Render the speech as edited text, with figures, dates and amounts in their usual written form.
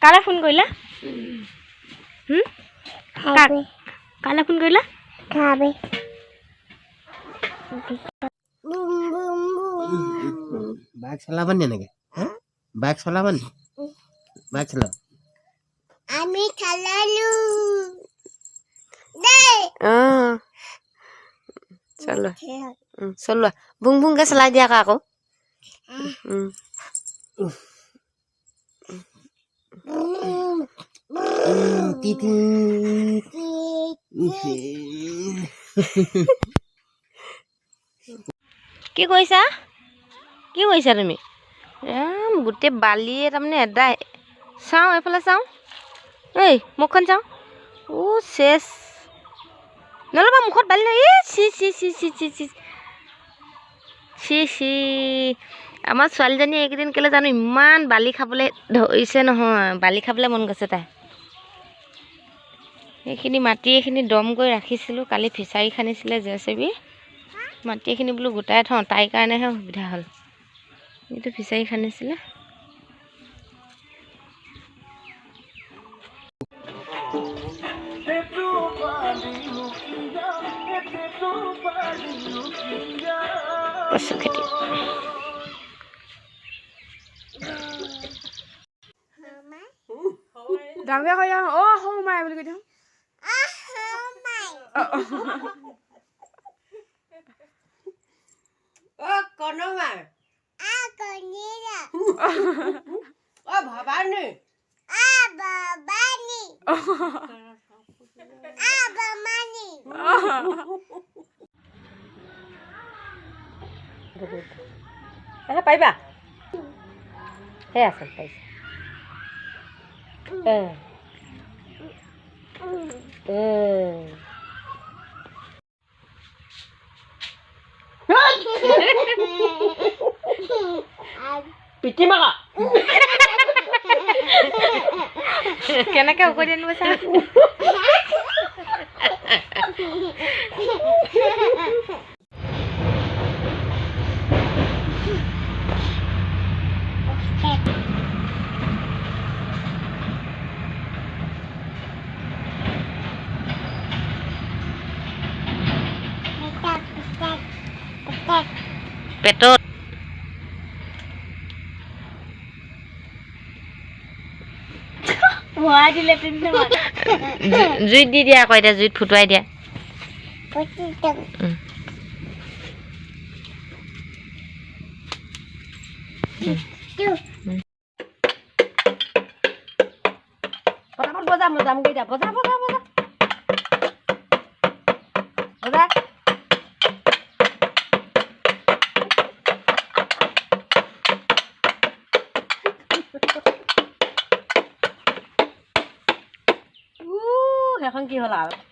কালে ফোন কৰিলা কালে ফোন কৰিলা বাইক চলাবা নি এনেকে বাইক চলাবা নি বাইক চলাবা আমি চলালো দেই চলো চলোৱা বুং বুংকে চলাই দিয়া আকৌ কি কৰিছা তুমি গোটেই বালিয়ে তাৰমানে এদাই চাওঁ এইফালে চাওঁ এই মুখখন চাওঁ চেচ নল'বা মুখত বালি নাই C C C C C C C C আমাৰ ছোৱালীজনী এইকেইদিন কেলে জানো ইমান বালি খাবলৈ ধৰিছে নহয় বালি খাবলৈ মন গৈছে তাই এইখিনি মাটি এইখিনি দম কৰি ৰাখিছিলোঁ কালি ফিচাৰী খান্দিছিলে জেচিবি মাটি এইখিনি বোলো গোটাই থওঁ তাইৰ কাৰণেহে সুবিধা হ'ল এইটো ফিচাৰী খান্দিছিলে খেতি ডাঙৰ হৈ যাওঁ সৌ মাই বুলি কৈ দিওঁ কণমাৰ কণীৰা ভবানী বাবানি বামানি পাৰিবা সেই আছে পাৰিছে পিটি মাকা কেনেকে উকৰি আনিব চা পেটত জুইত দি দিয়া আকৌ এতিয়া জুইত ফুটুৱাই দিয়া পটাপট বজা মই যাম গৈ দিয়া বজা বজা বজা বজা সেইখন কি হ'ল আৰু